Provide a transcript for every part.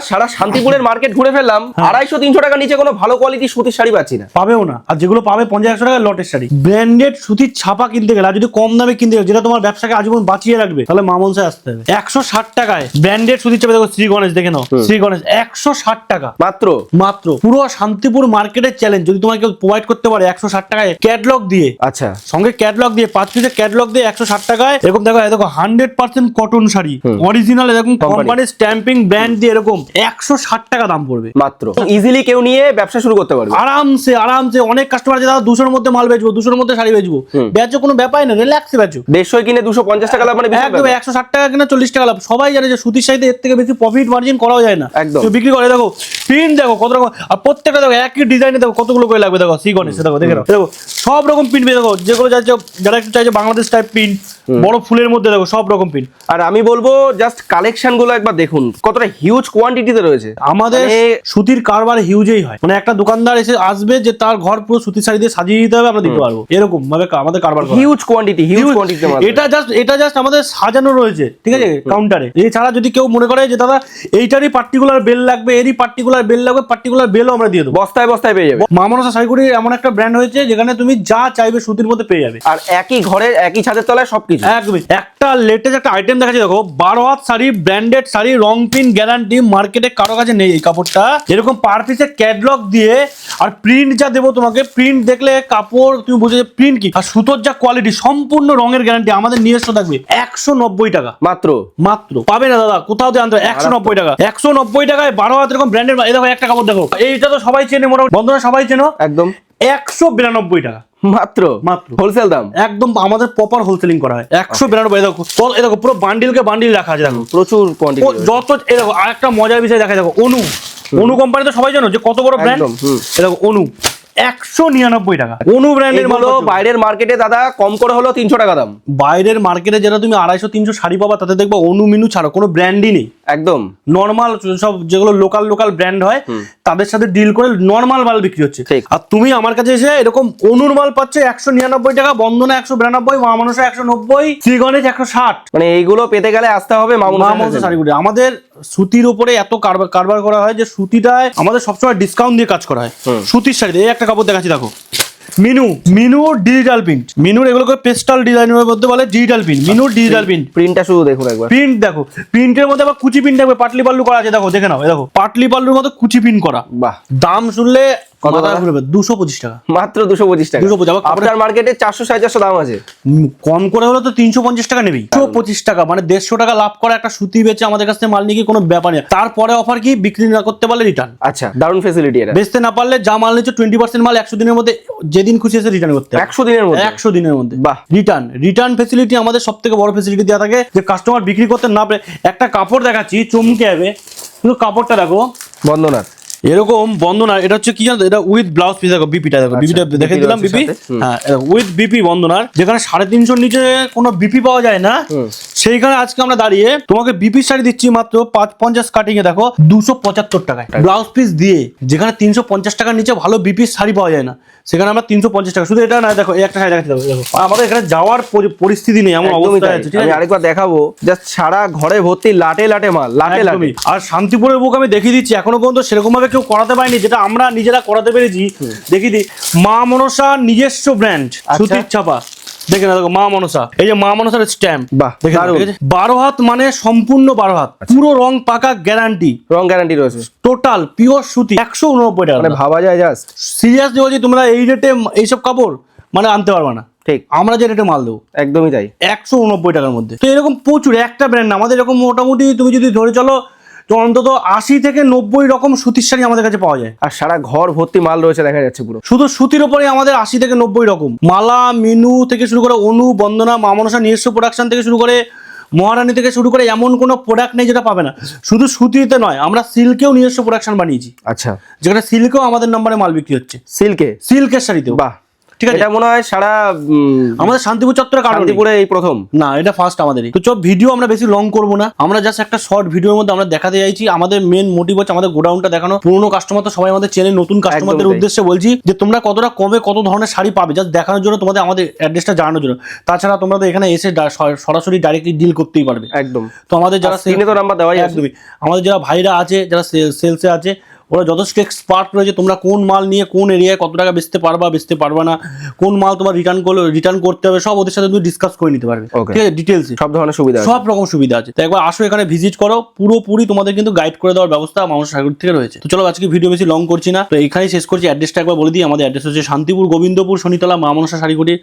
সারা শান্তিপুরের মার্কেট ঘুরে ফেললাম, 250-300 টাকার নিচে কোনো ভালো কোয়ালিটির সুতির শাড়ি পাচ্ছি না। পাবেও না। আর যেগুলো পাবে 50-100 টাকা লটের শাড়ি। ব্র্যান্ডেড সুতির ছাপা কিনতে গেলে, আর যদি কম দামে কিনতে গেলে, যেটা তোমার ব্যবসাকে আজীবন বাঁচিয়ে রাখবে, তাহলে মা মনসায় আসতে হবে। 160 টাকায় ব্র্যান্ডেড সুতির ছাপা। দেখো শ্রী গণেশ, দেখে নাও শ্রী গণেশ 160 টাকা মাত্র। পুরো শান্তিপুর মার্কেটের চ্যালেঞ্জ যদি তোমাকে প্রোভাইড করতে পারে 160 টাকায় ক্যাটালগ দিয়ে। আচ্ছা, সঙ্গে ক্যাটালগ দিয়ে 5 পিসের ক্যাটালগ দিয়ে 160 টাকায় এরকম দেখো 100% কটন শাড়ি অরিজিনাল, এরকম কোম্পানির স্ট্যাম্পিং ব্র্যান্ড দিয়ে এরকম 160 টাকা দাম পড়বে মাত্র। ইজিলি কেউ নিয়ে ব্যবসা শুরু করতে পারবে আরামসে। অনেক কাস্টমার আছে দাদা 200 এর মধ্যে মাল বেচবো, 200 এর মধ্যে শাড়ি বেচবো, বেচো কোনো ব্যাপারই না, রিল্যাক্সে বেচো। 150 কিনে 250 টাকা লাভ, মানে একদম 160 টাকা কিনা 40 টাকা লাভ। সবাই জানে যে সুতির শাড়িতে এর থেকে বেশি প্রফিট মার্জিন করাও যায় না। একদম বিক্রি করে দেখো প্রিন্ট দেখো কত রকম, আর প্রত্যেকটা দেখো একই ডিজাইনে দেখো কতগুলো করে লাগবে। দেখো শ্রী গণেশ দেখো, দেখে দেখো সব রকম প্রিন্ট দেখো, যেগুলো চাইছো, যারা একটু চাইছে বাংলাদেশ টাইপ প্রিন্ট, বড় ফুলের মধ্যে দেখো সব রকম প্রিন্ট। আর আমি বলবো জাস্ট কালেকশন গুলো একবার দেখুন কতটা হিউজ কোয়ান্টিটিতে রয়েছে। আমাদের সুতির কারবার হিউজই হয়, মানে একটা দোকানদার এসে আসবে যে তার ঘর পুরো সুতির শাড়ি দিয়ে সাজিয়ে দিতে হবে, আমরা দিতে পারবো, এরকম ভাবে আমাদের কারবার হিউজ কোয়ান্টিটি। এটা জাস্ট আমাদের সাজানো রয়েছে, ঠিক আছে, কাউন্টারে। এছাড়া যদি কেউ মনে করে যে দাদা এইটারই পার্টিকুলার বেল লাগবে, এরই পার্টিকুলার বেল লাগবে, পার্টিকুলার বেলও আমরা দিয়ে দেবো, বস্তায় বস্তায় পেয়ে যাবে। মা মনসা শাড়িগুড়ির এমন একটা ব্র্যান্ড হয়েছে যেখানে তুমি যা চাইবে সুতির মধ্যে পেয়ে যাবে, আর একই ঘরের একই ছাদের তলায় সবকিছু। একদমই। একটা লেটেস্ট একটা আইটেম দেখাচ্ছি দেখো, 12 হাত শাড়ি, ব্র্যান্ডেড শাড়ি, রং প্রিন্ট গ্যারান্টি, মার্কেটে কারো কাছে নেই এই কাপড়টা। এরকম পার পিসে ক্যাটালগ দিয়ে, আর প্রিন্ট যা দেবো তোমাকে, প্রিন্ট দেখলে কাপড় তুমি বুঝে যে প্রিন্ট কি, আর সুতোর যা কোয়ালিটি, সম্পূর্ণ রঙের গ্যারান্টি। আমাদের নিজস্ব থাকবে 190 টাকা মাত্র পাবে না দাদা কোথাও দিয়ে আনতে। 190 টাকা, 190 টাকায় 12 হাত এরকম ব্র্যান্ডেড। এই দেখো একটা কাপড় দেখো, এইটা তো সবাই চেনে, মোটামুটি বন্ধুরা সবাই চেনো, একদম 192 টাকা মাত্র হোলসেল দাম। একদম আমাদের প্রপার হোলসেলিং করা হয়। 192। দেখো পুরো বান্ডিলকে বান্ডিল রাখা আছে, দেখো প্রচুর কোয়ান্টিটি যত। দেখো আরেকটা মজার বিষয় দেখা, দেখো অনু কোম্পানি তো সবাই জানো যে কত বড় ব্র্যান্ড। দেখো অনু 199 টাকা। অনু ব্র্যান্ডের মাল বাইরের মার্কেটে দাদা কম করে হলো 300 টাকা দাম। বাইরের মার্কেটে যেটা তুমি 250-300 শাড়ি পাবা, তাতে দেখবা অনু মিনু ছাড়া কোনো ব্র্যান্ডই নেই। একদম নর্মাল সব যেগুলো লোকাল ব্র্যান্ড হয় তাদের সাথে ডিল করে নর্মাল মাল বিক্রি হচ্ছে। আর তুমি আমার কাছে এসে এরকম অনুর মাল পাচ্ছে 199 টাকা, বন্দনা 192, মা মনসা 190, শ্রী গণেশ 160। মানে এইগুলো পেতে গেলে আসতে হবে মা মনসা শাড়িগুলো। আমাদের সুতির উপরে এত কারবার করা হয় যে সুতিটায় আমাদের সবসময় ডিসকাউন্ট দিয়ে কাজ করা হয়। সুতির শাড়িতে এই একটা কাপড় দেখাচ্ছি দেখো, মিনু ডিজিটাল প্রিন্ট। মিনুর এগুলোকে পেস্টাল ডিজাইনের মধ্যে বলে ডিজিটাল প্রিন্ট। মিনুর ডিজিটাল প্রিন্ট, প্রিন্টটা শুধু দেখুন একবার। প্রিন্ট দেখো, প্রিন্টের মধ্যে আবার কুচি প্রিন্ট থাকবে, পাটলি পাল্লু করা আছে। দেখো দেখে নাও, দেখো পাটলি পাল্লুর মতো কুচি প্রিন্ট করা। বাহ, দাম শুনলে কত ঘুরবে, 225 টাকা মাত্র। 225 টাকা। 225। আপনার মার্কেটে 400-450 দাম আছে, কম করে হলো তো 350 টাকা নেবেই। 225 টাকা মানে 150 টাকা লাভ করা একটা সুতি বেচে আমাদের কাছ থেকে মাল নিয়ে কোনো ব্যাপার নেই। তারপরে অফার কি, বিক্রি না করতে পারলে রিটার্ন। আচ্ছা, দারুণ ফ্যাসিলিটি এটা। বেচতে না পারলে যা মাল নিচ্ছে 20% মাল 100 দিনের মধ্যে যেদিন খুশি এসে রিটার্ন করতে হবে। 100 দিনের মধ্যে বাহ। রিটার্ন ফ্যাসিলিটি আমাদের সবথেকে বড় ফ্যাসিলিটি দেওয়া থাকে, যে কাস্টমার বিক্রি করতে না পারে। একটা কাপড় দেখাচ্ছি, চমকে যাবে, শুধু কাপড়টা দেখো, বন্দনার এরকম বন্দনা। এটা হচ্ছে কি জানো, এটা উইথ ব্লাউজ পিস। দেখো বিপিটা, দেখো বিপিটা দেখে দিলাম, বিপি। হ্যাঁ, উইথ বিপি বন্দনার, যেখানে 350 নিচে কোনো বিপি পাওয়া যায় না, সেইখানে আজকে আমরা দাঁড়িয়ে তোমাকে বিপি শাড়ি দিচ্ছি মাত্র 550 কাটিং এ। দেখো 275 টাকায় ব্লাউজ পিস দিয়ে। যেখানে 350 টাকার নিচে ভালো বিপি শাড়ি পাওয়া যায় না, সেখানে আমরা 350 টাকা। শুধু এটা না, দেখো এই একটা শাড়ি দেখাচ্ছি, দেখো আমাদের এখানে যাওয়ার পরিস্থিতি নেই, এমন অবস্থা আছে। আমি আরেকবার দেখাবো, জাস্ট সারা ঘরে ভর্তি লাটে মাল, লাটে। আর শান্তিপুরের বুক আমি দেখিয়ে দিচ্ছি, এখনো পর্যন্ত সেরকম ভাবে কেউ করাতে পারেনি যেটা আমরা নিজেরা করাতে পেরেছি। দেখিয়ে দিই, মা মনসা নিজস্ব ব্র্যান্ড সুতির ছাপা। দেখে না, দেখো মা মনসা, এই যে মা মনসার স্ট্যাম্প। বাহ, 12 হাত মানে সম্পূর্ণ 12 হাত, পুরো রং পাকা গ্যারান্টি। রং গ্যারান্টি রয়েছে, টোটাল পিওর সুতি। 189 টাকা, মানে ভাবা যায় জাস্ট। সিরিয়াসলি বলছি, তোমরা এই রেটে এইসব কাপড় মানে আনতে পারবে না। ঠিক, আমরা যে রেটে মাল দেবো একদমই তাই, 189 টাকার মধ্যে। তো এরকম প্রচুর, একটা ব্র্যান্ড আমাদের এরকম মোটামুটি তুমি যদি ধরে চলো তো অন্তত 80 থেকে 90 রকম সুতির শাড়ি আমাদের কাছে পাওয়া যায়। আর সারা ঘর ভর্তি মাল রয়েছে, দেখা যাচ্ছে পুরো। শুধু সুতির উপরে আমাদের 80 থেকে 90 রকম মালা, মিনু থেকে শুরু করে, অনু, বন্দনা, মা মনসা নিজস্ব প্রোডাকশন থেকে শুরু করে, মহারানী থেকে শুরু করে, এমন কোনো প্রোডাক্ট নেই যেটা পাবে না। শুধু সুতিতে নয়, আমরা সিল্কেও নিজস্ব প্রোডাকশন বানিয়েছি। আচ্ছা, যেখানে সিল্কেও আমাদের নম্বরে মাল বিক্রি হচ্ছে। সিল্কের শাড়িতেও। বাহ, ঠিক আছে, এটা মনে হয় সারা আমাদের শান্তিপুর চত্বরে কারণ শান্তিপুরে এই প্রথম। না, এটা ফার্স্ট আমাদেরই। তো চল ভিডিও আমরা বেশি লং করবো না, আমরা জাস্ট একটা শর্ট ভিডিওর মধ্যে আমরা দেখাতে চাইছি। আমাদের মেন মোটিভ হচ্ছে আমাদের গোডাউনটা দেখানো। পুরনো কাস্টমার তো সবাই আমাদের চেনে, নতুন কাস্টমারদের তাই। উদ্দেশ্যে বলছি যে তোমরা কতটা কমে কত ধরনের শাড়ি পাবে, জাস্ট দেখানোর জন্য, তোমাদের আমাদের অ্যাড্রেসটা জানানোর জন্য। তাছাড়া তোমরা তো এখানে এসে সরাসরি ডাইরেক্টলি ডিল করতেই পারবে। একদম। তো আমাদের যারা স্ক্রিনে তো নাম্বার দেওয়াই আছে। একদমই, আমাদের যারা ভাইরা আছে, যারা সেলসে আছে, ওরা যথেষ্ট এক্সপার্ট রয়েছে। তোমরা কোন মাল নিয়ে কোন এরিয়ায় কত টাকা বেচতে পারবা না, কোন মাল তোমার রিটার্ন করতে হবে, সব ওদের সাথে তুমি ডিসকাস করে নিতে পারবে। Okay. ঠিক আছে, ডিটেলসে সব ধরনের সুবিধা আছে। সব রকম সুবিধা আছে। তো একবার আসো, এখানে ভিজিট করো, পুরোপুরি তোমাদের কিন্তু গাইড করে দেওয়ার ব্যবস্থা মানুষ সাগর থেকে রয়েছে। তো চলো আজকে ভিডিও বেশি লং করছি না, তো এখানেই শেষ করছি। অ্যাড্রেসটা একবার বলে দিই, আমাদের অ্যাড্রেস হচ্ছে শান্তিপুর গোবিন্দপুর শনিতলা মা মনসা শাড়িকুটির।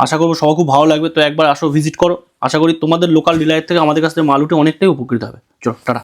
আশা করবো সবার খুব ভালো লাগবে। তো একবার আসো, ভিজিট করো। আশা করি তোমাদের লোকাল ডিলার থেকে আমাদের কাছ থেকে মাল উঠে অনেকটাই উপকৃত হবে। চলো টাটা।